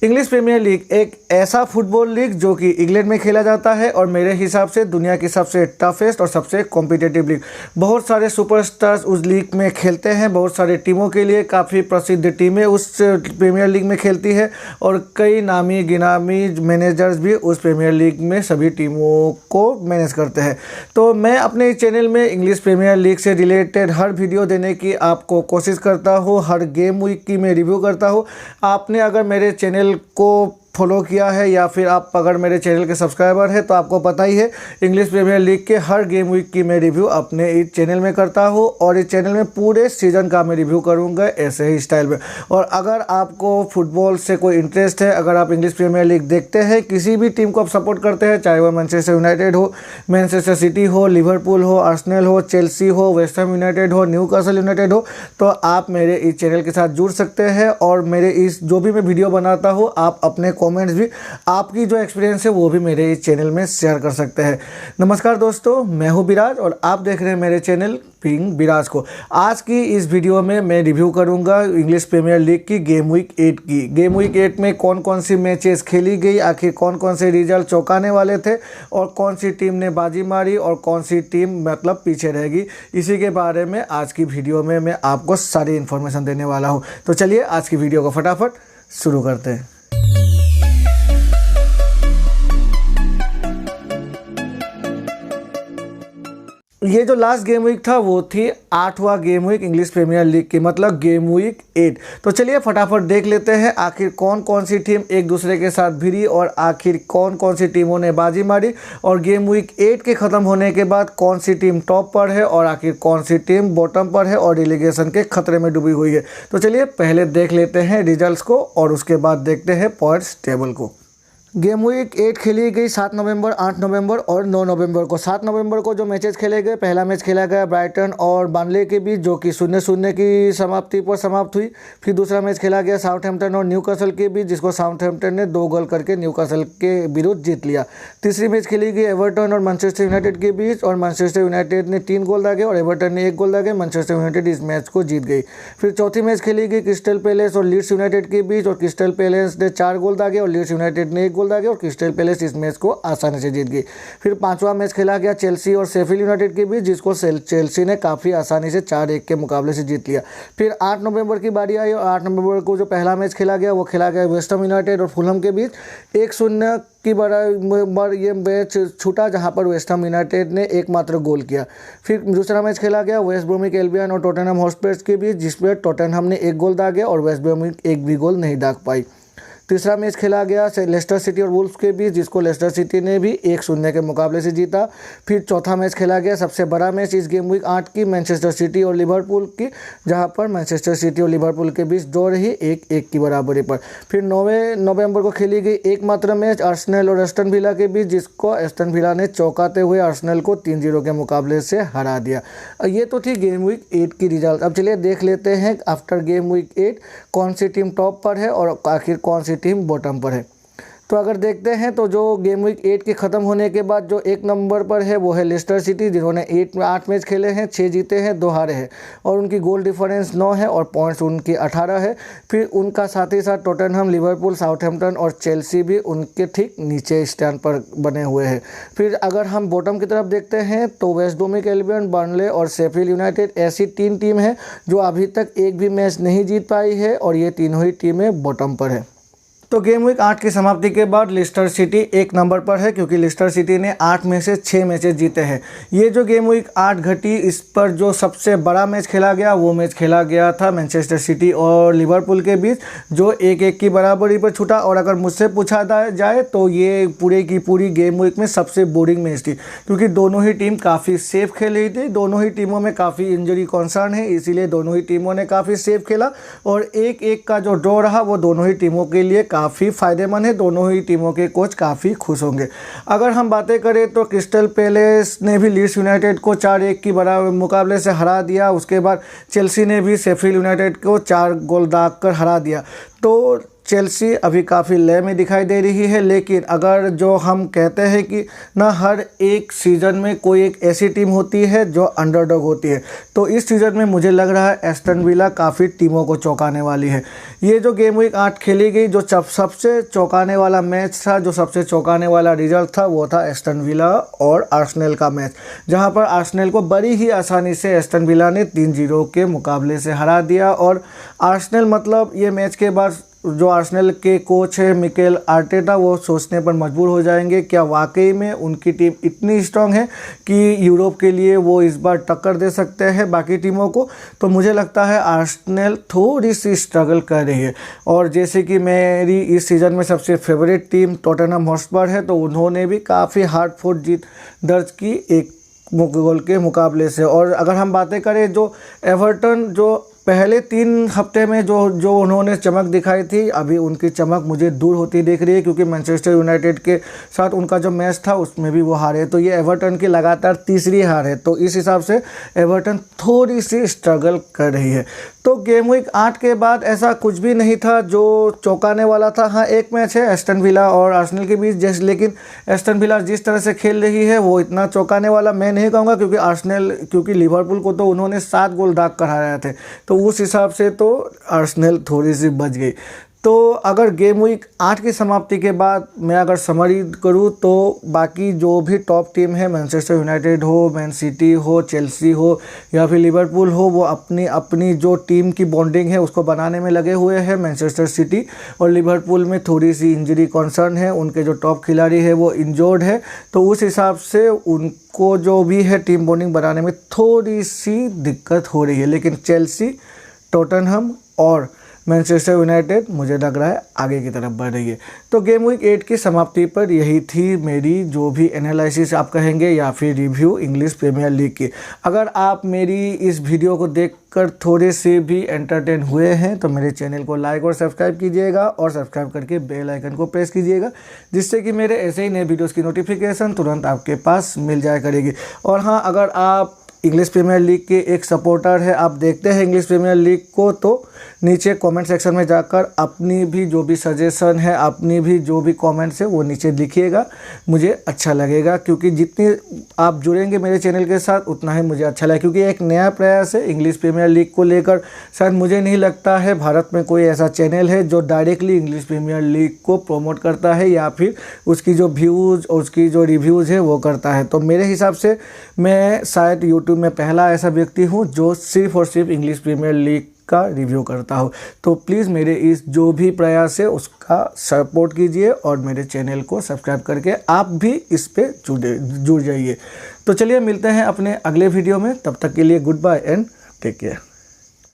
English Premier league एक ऐसा football league जो कि इंग्लैंड में खेला जाता है और मेरे हिसाब से दुनिया की सबसे टफेस्ट और सबसे कॉम्पिटिटिव लीग। बहुत सारे सुपरस्टार्स उस लीग में खेलते हैं, बहुत सारे टीमों के लिए काफ़ी प्रसिद्ध टीमें उस प्रीमियर लीग में खेलती है और कई नामी गिनामी मैनेजर्स भी उस प्रीमियर लीग में सभी टीमों को मैनेज करते हैं। तो मैं अपने चैनल में इंग्लिश प्रीमियर लीग से रिलेटेड हर वीडियो देने की आपको कोशिश करता हूँ, हर गेम वीक की मैं रिव्यू करता हूँ। आपने अगर मेरे चैनल को फॉलो किया है या फिर आप अगर मेरे चैनल के सब्सक्राइबर हैं तो आपको पता ही है इंग्लिश प्रीमियर लीग के हर गेम वीक की मैं रिव्यू अपने इस चैनल में करता हूं और इस चैनल में पूरे सीज़न का मैं रिव्यू करूंगा ऐसे ही स्टाइल में। और अगर आपको फुटबॉल से कोई इंटरेस्ट है, अगर आप इंग्लिश प्रीमियर लीग देखते हैं, किसी भी टीम को आप सपोर्ट करते हैं, चाहे वह मैनचेस्टर यूनाइटेड हो, मैनचेस्टर सिटी हो, लिवरपूल हो, आर्सेनल हो, चेल्सी हो, वेस्ट हैम यूनाइटेड हो, न्यूकासल यूनाइटेड हो, तो आप मेरे इस चैनल के साथ जुड़ सकते हैं और मेरे इस जो भी मैं वीडियो बनाता हूँ आप अपने कमेंट्स भी, आपकी जो एक्सपीरियंस है वो भी मेरे इस चैनल में शेयर कर सकते हैं। नमस्कार दोस्तों, मैं हूं विराज और आप देख रहे हैं मेरे चैनल पिंग विराज को। आज की इस वीडियो में मैं रिव्यू करूंगा इंग्लिश प्रीमियर लीग की गेम वीक 8 की। गेम वीक 8 में कौन कौन सी मैचेस खेली गई, आखिर कौन कौन से रिजल्ट चौंकाने वाले थे और कौन सी टीम ने बाजी मारी और कौन सी टीम मतलब पीछे रहेगी, इसी के बारे में आज की वीडियो में मैं आपको सारी इन्फॉर्मेशन देने वाला हूँ। तो चलिए आज की वीडियो को फटाफट शुरू करते हैं। ये जो लास्ट गेम वीक था वो थी 8वां game week English Premier League की, मतलब गेम वीक 8। तो चलिए फटाफट देख लेते हैं आखिर कौन कौन सी टीम एक दूसरे के साथ भिड़ी और आखिर कौन कौन सी टीमों ने बाजी मारी और गेम वीक 8 के ख़त्म होने के बाद कौन सी टीम टॉप पर है और आखिर कौन सी टीम बॉटम पर है और रिलेगेशन के खतरे में डूबी हुई है। तो चलिए पहले देख लेते हैं रिजल्ट्स को और उसके बाद देखते हैं पॉइंट्स टेबल को। गेम वीक 8 खेली गई 7 नवंबर, 8 नवंबर और 9 नवंबर को। 7 नवंबर को जो मैचेस खेले गए, पहला मैच खेला गया ब्राइटन और बार्नले के बीच जो कि 0-0 की समाप्ति पर समाप्त हुई। फिर दूसरा मैच खेला गया साउथहैम्पटन और न्यूकासल के बीच, जिसको साउथहैम्पटन ने 2 गोल करके न्यूकासल के विरुद्ध जीत लिया। तीसरी मैच खेली गई एवर्टन और मैनचेस्टर यूनाइटेड के बीच और मैनचेस्टर यूनाइटेड ने 3 गोल दागे और एवर्टन ने 1 गोल दागे। मैनचेस्टर यूनाइटेड इस मैच को जीत गई। फिर चौथी मैच खेली गई क्रिस्टल पैलेस और लीड्स यूनाइटेड के बीच और क्रिस्टल पैलेस ने 4 गोल दागे और लीड्स यूनाइटेड ने 1 गोल दागे और क्रिस्टल इस मैच को आसानी से जीत गई। फिर पांचवा मैच खेला गया चेल्सी और शेफील्ड यूनाइटेड के बीच, जिसको चेल्सी ने काफ़ी आसानी से 4-1 के मुकाबले से जीत लिया। फिर 8 नवंबर की बारी आई और 8 नवंबर को जो पहला मैच खेला गया वो खेला गया वेस्ट हैम यूनाइटेड और फुलहम के बीच। 1-0 की बराबर ये मैच छूटा, जहां पर वेस्ट हैम यूनाइटेड ने एकमात्र गोल किया। फिर दूसरा मैच खेला गया वेस्ट ब्रोमिक एल्बियन और टॉटनहम हॉटस्पर के बीच, जिसमें टॉटनहम ने 1 गोल दागे और वेस्ट ब्रोमिक एक भी गोल नहीं दाग पाई। तीसरा मैच खेला गया लेस्टर सिटी और वुल्व्स के बीच, जिसको लेस्टर सिटी ने भी 1-0 के मुकाबले से जीता। फिर चौथा मैच खेला गया सबसे बड़ा मैच इस गेम वीक 8 की, मैनचेस्टर सिटी और लिवरपूल की, जहां पर मैनचेस्टर सिटी और लिवरपूल के बीच ड्रॉ रही 1-1 की बराबरी पर। फिर 9 नवंबर को खेली गई एकमात्र मैच आर्सेनल और एस्टन विला के बीच, जिसको एस्टन विला ने चौंकाते हुए आर्सेनल को 3-0 के मुकाबले से हरा दिया। ये तो थी गेम वीक 8 की रिजल्ट। अब चलिए देख लेते हैं आफ्टर गेम वीक 8 कौन सी टीम टॉप पर है और आखिर कौन सी टीम बॉटम पर है। तो अगर देखते हैं तो जो गेम वीक 8 के ख़त्म होने के बाद जो 1 नंबर पर है वो है लेस्टर सिटी, जिन्होंने 8 मैच खेले हैं, 6 जीते हैं, 2 हारे हैं और उनकी गोल डिफरेंस 9 है और पॉइंट्स उनकी 18 है। फिर उनका साथ ही साथ टॉटनहम, लिवरपूल, साउथहैम्पटन और चेल्सी भी उनके ठीक नीचे स्टैंड पर बने हुए हैं। फिर अगर हम बॉटम की तरफ देखते हैं तो वेस्ट ब्रोमिक एल्बियन, बार्नले और शेफील्ड यूनाइटेड ऐसी 3 टीम हैं जो अभी तक एक भी मैच नहीं जीत पाई है और ये तीनों ही टीमें बॉटम पर है। तो गेम वीक 8 की समाप्ति के बाद लेस्टर सिटी 1 नंबर पर है, क्योंकि लेस्टर सिटी ने 8 में से 6 मैचेस जीते हैं। ये जो गेम वीक 8 घटी, इस पर जो सबसे बड़ा मैच खेला गया वो मैच खेला गया था मैनचेस्टर सिटी और लिवरपूल के बीच, जो 1-1 की बराबरी पर छूटा। और अगर मुझसे पूछा जाए तो ये पूरे की पूरी गेम वीक में सबसे बोरिंग मैच थी, क्योंकि दोनों ही टीम काफ़ी सेफ खेल रही थी। दोनों ही टीमों में काफ़ी इंजरी कॉन्सर्न है, इसीलिए दोनों ही टीमों ने काफ़ी सेफ खेला और 1-1 का जो ड्रॉ रहा वो दोनों ही टीमों के लिए काफ़ी फ़ायदेमंद है। दोनों ही टीमों के कोच काफ़ी खुश होंगे। अगर हम बातें करें तो क्रिस्टल पैलेस ने भी लीड्स यूनाइटेड को 4-1 की बराबर मुकाबले से हरा दिया। उसके बाद चेल्सी ने भी शेफील्ड यूनाइटेड को 4 गोल दाग कर हरा दिया। तो चेल्सी अभी काफ़ी लय में दिखाई दे रही है, लेकिन अगर जो हम कहते हैं कि ना हर एक सीज़न में कोई एक ऐसी टीम होती है जो अंडरडॉग होती है, तो इस सीज़न में मुझे लग रहा है एस्टन विला काफ़ी टीमों को चौंकाने वाली है। ये जो गेम वीक 8 खेली गई, जो सबसे चौंकाने वाला मैच था, जो सबसे चौंकाने वाला रिजल्ट था, वो था एस्टन विला और आर्सेनल का मैच, जहां पर आर्सेनल को बड़ी ही आसानी से एस्टन विला ने 3-0 के मुकाबले से हरा दिया। और आर्सेनल मतलब ये मैच के बाद जो आर्सेनल के कोच है मिकेल आर्टेटा, वो सोचने पर मजबूर हो जाएंगे क्या वाकई में उनकी टीम इतनी स्ट्रांग है कि यूरोप के लिए वो इस बार टक्कर दे सकते हैं बाकी टीमों को। तो मुझे लगता है आर्सेनल थोड़ी सी स्ट्रगल कर रही है। और जैसे कि मेरी इस सीज़न में सबसे फेवरेट टीम टॉटनहम हॉटस्पर है, तो उन्होंने भी काफ़ी हार्ड फॉट जीत दर्ज की एक गोल के मुकाबले से। और अगर हम बातें करें जो एवर्टन, जो पहले 3 हफ्ते में जो उन्होंने चमक दिखाई थी, अभी उनकी चमक मुझे दूर होती दिख रही है, क्योंकि मैनचेस्टर यूनाइटेड के साथ उनका जो मैच था उसमें भी वो हारे। तो ये एवर्टन की लगातार तीसरी हार है, तो इस हिसाब से एवर्टन थोड़ी सी स्ट्रगल कर रही है। तो गेम वीक 8 के बाद ऐसा कुछ भी नहीं था जो चौंकाने वाला था। हाँ, एक मैच है एस्टन विला और आर्सेनल के बीच, लेकिन एस्टन विला जिस तरह से खेल रही है वो इतना चौंकाने वाला मैं नहीं कहूँगा, क्योंकि लिवरपूल को तो उन्होंने 7 गोल दाग कर हराए थे, तो उस हिसाब से तो आर्सेनल थोड़ी सी बच गई। तो अगर गेम वीक 8 की समाप्ति के बाद मैं अगर समरी करूँ, तो बाकी जो भी टॉप टीम है, मैनचेस्टर यूनाइटेड हो, मैन सिटी हो, चेल्सी हो या फिर लिवरपूल हो, वो अपनी अपनी जो टीम की बॉन्डिंग है उसको बनाने में लगे हुए हैं। मैनचेस्टर सिटी और लिवरपूल में थोड़ी सी इंजरी कंसर्न है, उनके जो टॉप खिलाड़ी है वो इंजर्ड है, तो उस हिसाब से उनको जो भी है टीम बॉन्डिंग बनाने में थोड़ी सी दिक्कत हो रही है। लेकिन चेल्सी, टॉटनहम और मैनचेस्टर यूनाइटेड मुझे लग रहा है आगे की तरफ बढ़ रही है। तो गेम वीक 8 की समाप्ति पर यही थी मेरी जो भी एनालिसिस आप कहेंगे या फिर रिव्यू इंग्लिश प्रीमियर लीग की। अगर आप मेरी इस वीडियो को देखकर थोड़े से भी एंटरटेन हुए हैं तो मेरे चैनल को लाइक और सब्सक्राइब कीजिएगा, और सब्सक्राइब करके बेल आइकन को प्रेस कीजिएगा, जिससे कि मेरे ऐसे ही नए वीडियोज़ की नोटिफिकेशन तुरंत आपके पास मिल जाया करेगी। और हाँ, अगर आप इंग्लिश प्रीमियर लीग के एक सपोर्टर है, आप देखते हैं इंग्लिश प्रीमियर लीग को, तो नीचे कमेंट सेक्शन में जाकर अपनी भी जो भी सजेशन है, अपनी भी जो भी कमेंट्स है वो नीचे लिखिएगा, मुझे अच्छा लगेगा। क्योंकि जितनी आप जुड़ेंगे मेरे चैनल के साथ उतना ही मुझे अच्छा लगेगा, क्योंकि एक नया प्रयास है इंग्लिश प्रीमियर लीग को लेकर। शायद मुझे नहीं लगता है भारत में कोई ऐसा चैनल है जो डायरेक्टली इंग्लिश प्रीमियर लीग को प्रमोट करता है या फिर उसकी जो व्यूज़ और उसकी जो रिव्यूज़ है वो करता है। तो मेरे हिसाब से मैं शायद यूट्यूब में पहला ऐसा व्यक्ति हूँ जो सिर्फ और सिर्फ इंग्लिश प्रीमियर लीग का रिव्यू करता हूँ। तो प्लीज़ मेरे इस जो भी प्रयास है उसका सपोर्ट कीजिए और मेरे चैनल को सब्सक्राइब करके आप भी इस पे जुड़ जाइए। तो चलिए मिलते हैं अपने अगले वीडियो में, तब तक के लिए goodbye and take care.